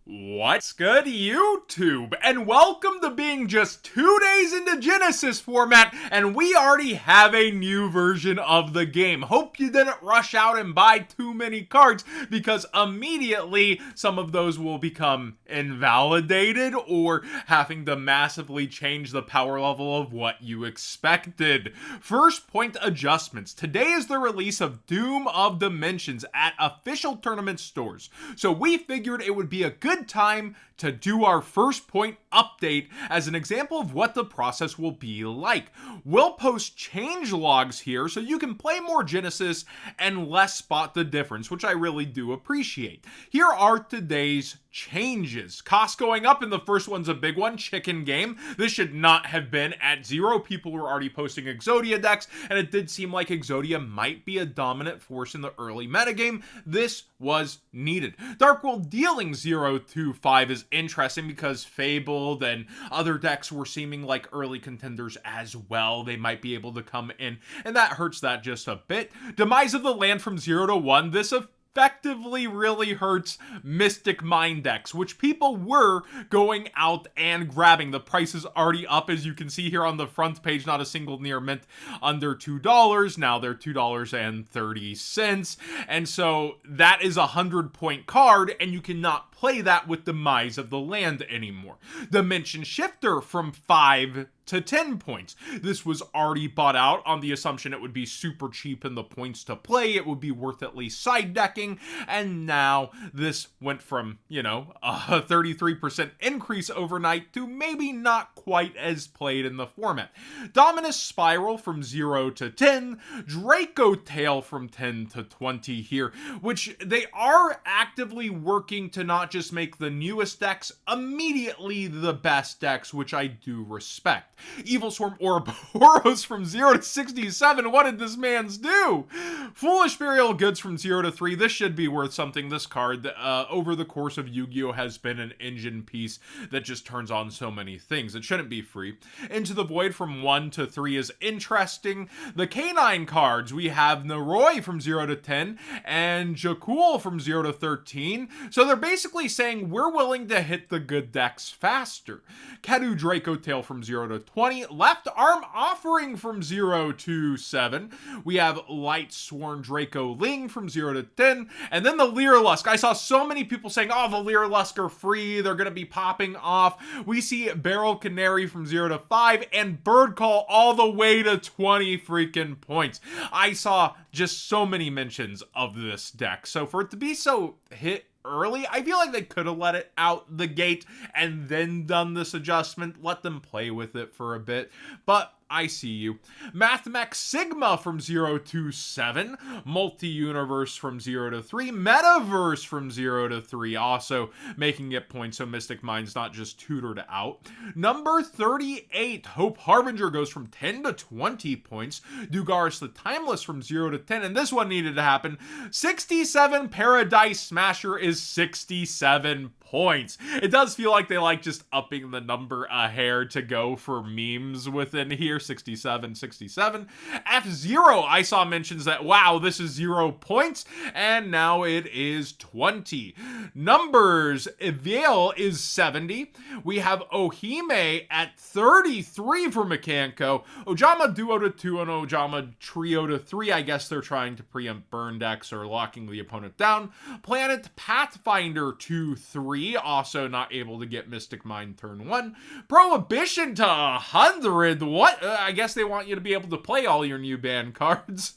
What's good, YouTube? And welcome to being just 2 days into Genesys format, and we already have a new version of the game. Hope you didn't rush out and buy too many cards, because immediately some of those will become invalidated or having to massively change the power level of what you expected. First point adjustments. Today is the release of Doom of Dimensions at official tournament stores, so we figured it would be a good time to do our first point update as an example of what the process will be like. We'll post change logs here so you can play more Genesys and less spot the difference, which I really do appreciate. Here are today's changes. Cost going up, and the first one's a big one, chicken game. This should not have been at 0. People were already posting Exodia decks, and it did seem like Exodia might be a dominant force in the early metagame. This was needed. Dark World dealing 0 to 5 is interesting because Fabled and other decks were seeming like early contenders as well. They might be able to come in, and that hurts that just a bit. Demise of the land from 0 to 1. This effectively really hurts Mystic Mind decks, which people were going out and grabbing. The price is already up, as you can see here on the front page. Not a single near mint under $2. Now they're $2.30. And so that is a 100-point card, and you cannot play that with Demise of the Land anymore. Dimension Shifter from 5 to 10 points. This was already bought out on the assumption it would be super cheap in the points to play. It would be worth at least side decking. And now this went from, a 33% increase overnight to maybe not quite as played in the format. Dominus Spiral from 0 to 10. Draco Tail from 10 to 20 here, which they are actively working to not just make the newest decks immediately the best decks, which I do respect. Evil Swarm Ouroboros from 0 to 67. What did this man's do? Foolish Burial Goods from 0 to 3. This should be worth something. This card, over the course of Yu-Gi-Oh! Has been an engine piece that just turns on so many things. It shouldn't be free. Into the Void from 1 to 3 is interesting. The Canine cards, we have Naroi from 0 to 10 and Jakul from 0 to 13. So they're basically saying we're willing to hit the good decks faster. Kedu Draco Tail from 0 to 20. Left Arm Offering from 0 to 7. We have Light Sworn Draco Ling from 0 to 10. And then the Lyrilusk. I saw so many people saying, oh, the Lyrilusk are free. They're going to be popping off. We see Barrel Canary from 0 to 5 and Bird Call all the way to 20 freaking points. I saw just so many mentions of this deck. So for it to be so hit early, I feel like they could have let it out the gate and then done this adjustment, let them play with it for a bit, but I see you. Mathmech Sigma from 0 to 7. Multi-Universe from 0 to 3. Metaverse from 0 to 3. Also making it points so Mystic Mind's not just tutored out. Number 38. Hope Harbinger goes from 10 to 20 points. Dugaris the Timeless from 0 to 10. And this one needed to happen. 67 Paradise Smasher is 67 points. It does feel like they like just upping the number a hair to go for memes within here. 67. F-Zero, I saw mentions that, wow, this is 0 points, and now it is 20. Numbers, Veil is 70. We have Ohime at 33 for Mekanko. Ojama Duo to 2 and Ojama Trio to 3. I guess they're trying to preempt burn decks or locking the opponent down. Planet Pathfinder to 3. Also not able to get Mystic Mind turn 1. Prohibition to 100. What? I guess they want you to be able to play all your new ban cards.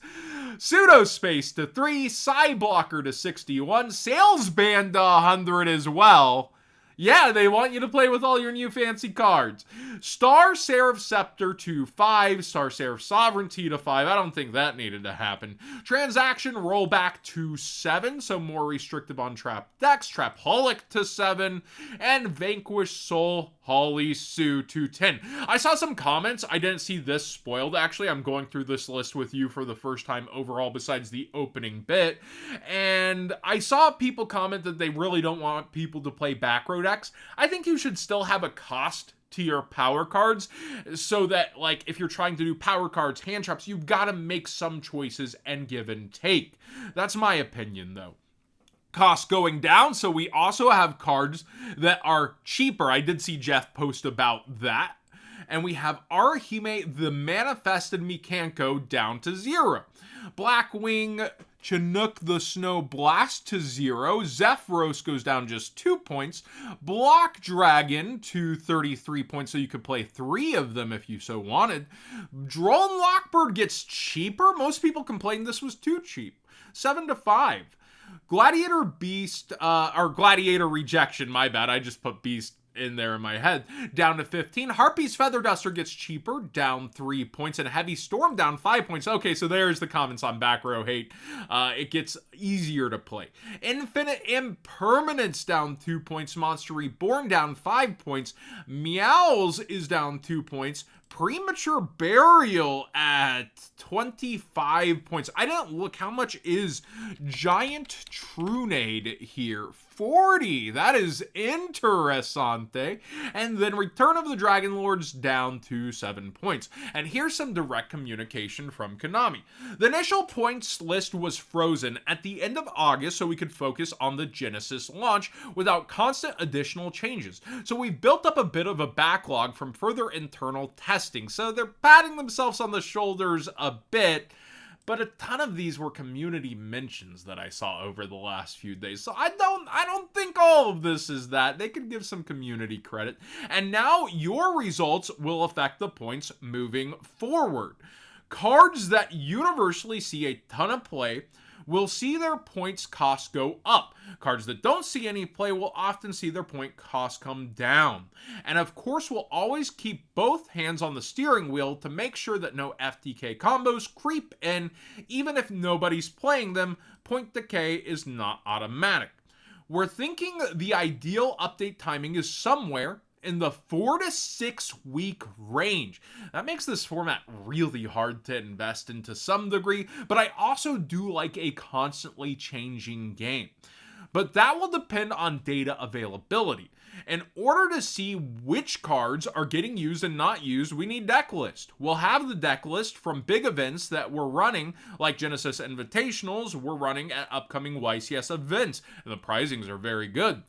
Pseudospace to 3. Psyblocker to 61. Sales Band to 100 as well. Yeah, they want you to play with all your new fancy cards. Star Seraph Scepter to 5. Star Seraph Sovereignty to 5. I don't think that needed to happen. Transaction Rollback to 7. So more restrictive on Trap decks. Trapaholic to 7. And Vanquish Soul Holly Sue to 10. I saw some comments. I didn't see this spoiled, actually. I'm going through this list with you for the first time overall besides the opening bit. And I saw people comment that they really don't want people to play back row decks. I think you should still have a cost to your power cards so that, like, if you're trying to do power cards, hand traps, you've got to make some choices and give and take. That's my opinion, though. costs going down, so we also have cards that are cheaper. I did see Jeff post about that. And we have Arahime, the Manifested Mikanko, down to 0. Blackwing Chinook the Snow Blast to 0. Zephyros goes down just 2 points. Block Dragon to 33 points, so you could play 3 of them if you so wanted. Drone Lockbird gets cheaper. Most people complained this was too cheap. 7 to 5. Gladiator Beast, or Gladiator Rejection, my bad. I just put Beast in there in my head, down to 15. Harpy's Feather Duster gets cheaper, down 3 points, and Heavy Storm down 5 points. Okay, so there's the comments on Back Row Hate. It gets easier to play. Infinite Impermanence down 2 points. Monster Reborn down 5 points. Meows is down 2 points. Premature Burial at 25 points. I didn't look. How much is Giant Trunade here? 40. That is interessante. And then Return of the Dragon Lords down to 7 points. And here's some direct communication from Konami. The initial points list was frozen at the end of August so we could focus on the Genesys launch without constant additional changes. So we've built up a bit of a backlog from further internal testing. So they're patting themselves on the shoulders a bit. But a ton of these were community mentions that I saw over the last few days. So I don't think all of this is that. They could give some community credit. And now your results will affect the points moving forward. Cards that universally see a ton of play will see their points cost go up. Cards that don't see any play will often see their point cost come down. And of course, we'll always keep both hands on the steering wheel to make sure that no FTK combos creep in. Even if nobody's playing them, point decay is not automatic. We're thinking the ideal update timing is somewhere in the 4 to 6 week range. That makes this format really hard to invest in to some degree, but I also do like a constantly changing game. But that will depend on data availability. In order to see which cards are getting used and not used, we need deck list. We'll have the deck list from big events that we're running, like Genesis Invitationals, we're running at upcoming YCS events, and the prizings are very good.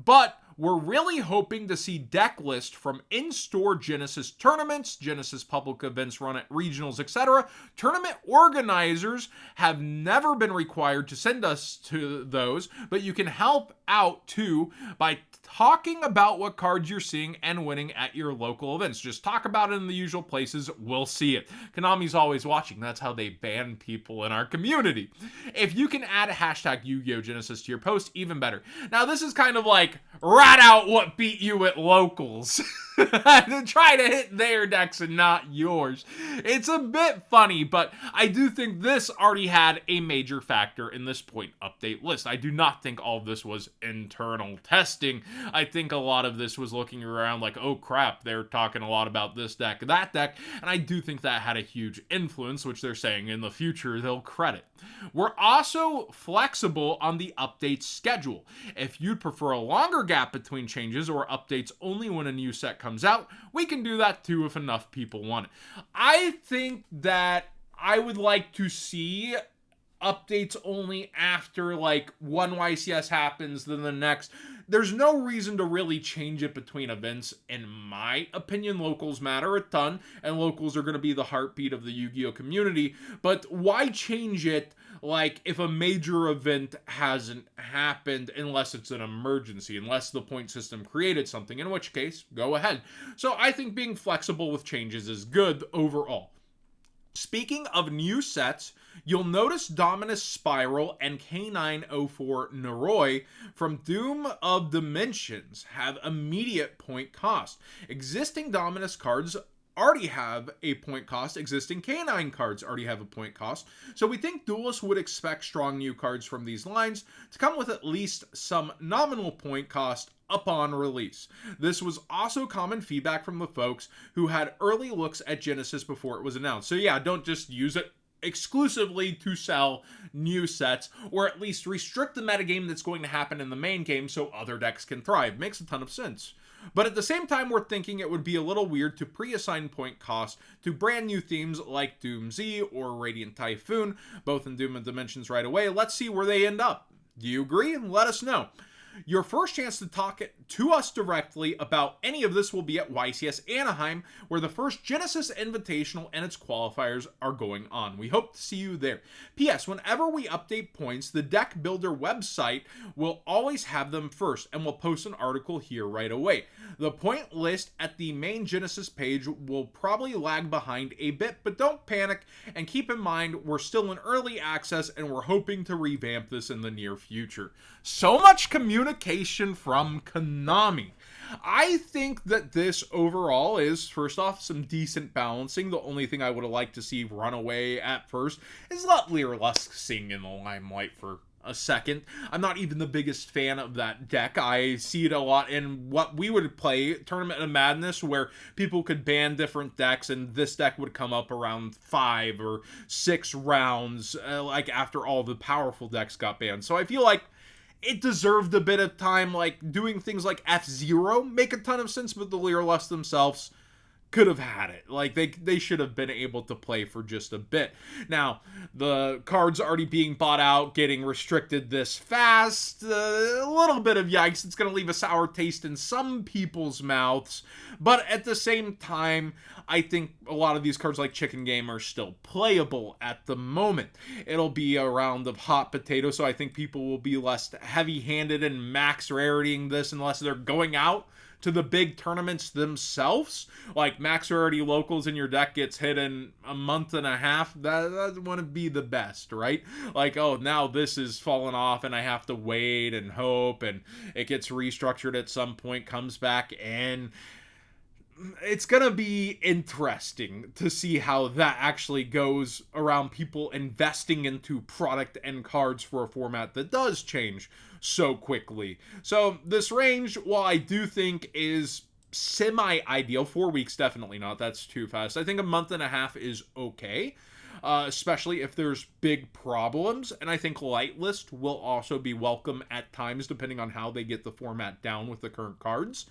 But we're really hoping to see deck list from in-store Genesis tournaments, Genesis public events run at regionals, etc. Tournament organizers have never been required to send us to those, but you can help out too by talking about what cards you're seeing and winning at your local events. Just talk about it in the usual places, we'll see it. Konami's always watching, that's how they ban people in our community. If you can add a hashtag Yu-Gi-Oh! Genesis to your post, even better. Now this is kind of like rat out what beat you at locals. Try to hit their decks and not yours. It's a bit funny, but I do think this already had a major factor in this point update list. I do not think all of this was internal testing. I think a lot of this was looking around like, oh crap, they're talking a lot about this deck, that deck, and I do think that had a huge influence, which they're saying in the future they'll credit. We're also flexible on the update schedule. If you'd prefer a longer gap between changes or updates only when a new set comes out, we can do that too if enough people want it. I think that I would like to see updates only after like one YCS happens, then the next. There's no reason to really change it between events. In my opinion, locals matter a ton, and locals are going to be the heartbeat of the Yu-Gi-Oh! Community. But why change it like if a major event hasn't happened unless it's an emergency, unless the point system created something, in which case, go ahead. So I think being flexible with changes is good overall. Speaking of new sets, you'll notice Dominus Spiral and K904 Noroi from Doom of Dimensions have immediate point cost. Existing Dominus cards already have a point cost. Existing K9 cards already have a point cost. So we think duelists would expect strong new cards from these lines to come with at least some nominal point cost upon release. This was also common feedback from the folks who had early looks at Genesis before it was announced. So yeah, don't just use it exclusively to sell new sets, or at least restrict the metagame that's going to happen in the main game so other decks can thrive. Makes a ton of sense. But at the same time, we're thinking it would be a little weird to pre-assign point cost to brand new themes like Doom Z or Radiant Typhoon, both in Doom of Dimensions right away. Let's see where they end up. Do you agree? Let us know. Your first chance to talk to us directly about any of this will be at YCS Anaheim, where the first Genesys Invitational and its qualifiers are going on. We hope to see you there. P.S. Whenever we update points, the deck builder website will always have them first, and we'll post an article here right away. The point list at the main Genesys page will probably lag behind a bit, but don't panic, and keep in mind we're still in early access and we're hoping to revamp this in the near future. So much communication from Konami. I think that this overall is, first off, some decent balancing. The only thing I would have liked to see run away at first is let Lear Lusk sing in the limelight for a second. I'm not even the biggest fan of that deck. I see it a lot in what we would play, Tournament of Madness, where people could ban different decks, and this deck would come up around 5 or 6 rounds, like after all the powerful decks got banned. So I feel like it deserved a bit of time. Like doing things like F-Zero make a ton of sense, but the Lear Lusk themselves could have had it. Like, they should have been able to play for just a bit. Now, the cards already being bought out, getting restricted this fast, a little bit of yikes. It's going to leave a sour taste in some people's mouths. But at the same time, I think a lot of these cards like Chicken Game are still playable at the moment. It'll be a round of hot potato, so I think people will be less heavy-handed and max raritying this unless they're going out to the big tournaments themselves. Like max rarity locals in your deck gets hit in a month and a half. That wouldn't be the best, right? Like, oh, now this is falling off and I have to wait and hope, and it gets restructured at some point, comes back, and it's gonna be interesting to see how that actually goes around people investing into product and cards for a format that does change so quickly. So this range, while I do think is semi-ideal, 4 weeks definitely not, that's too fast. I think a month and a half is okay, especially if there's big problems, and I think light list will also be welcome at times depending on how they get the format down with the current cards.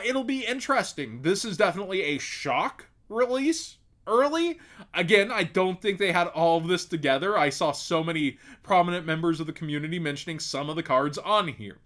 It'll be interesting. This is definitely a shock release early. Again, I don't think they had all of this together. I saw so many prominent members of the community mentioning some of the cards on here.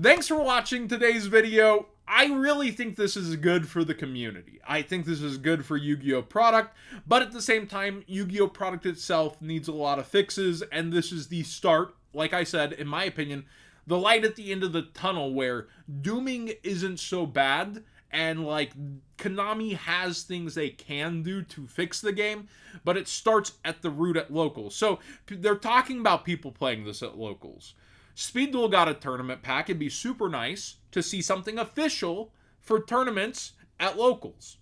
Thanks for watching today's video. I really think this is good for the community. I think this is good for Yu-Gi-Oh! Product, but at the same time, Yu-Gi-Oh! Product itself needs a lot of fixes, and this is the start, like I said, in my opinion, the light at the end of the tunnel where dooming isn't so bad, and like Konami has things they can do to fix the game, but it starts at the root at locals. So they're talking about people playing this at locals. Speed Duel got a tournament pack. It'd be super nice to see something official for tournaments at locals.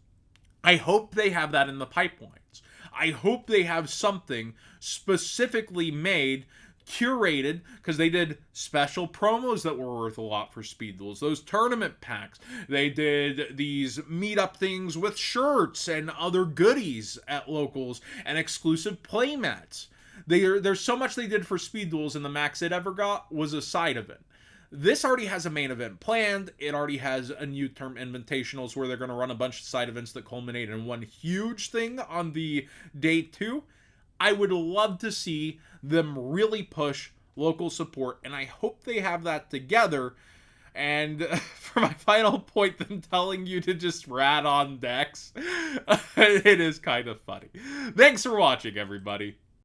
I hope they have that in the pipelines. I hope they have something specifically made, curated, because they did special promos that were worth a lot for Speed Duels. Those tournament packs. They did these meetup things with shirts and other goodies at locals and exclusive playmats. There's so much they did for Speed Duels, and the max it ever got was a side event. This already has a main event planned. It already has a new term invitationals where they're going to run a bunch of side events that culminate in one huge thing on the day 2. I would love to see them really push local support, and I hope they have that together. And for my final point, them telling you to just rat on decks, it is kind of funny. Thanks for watching, everybody.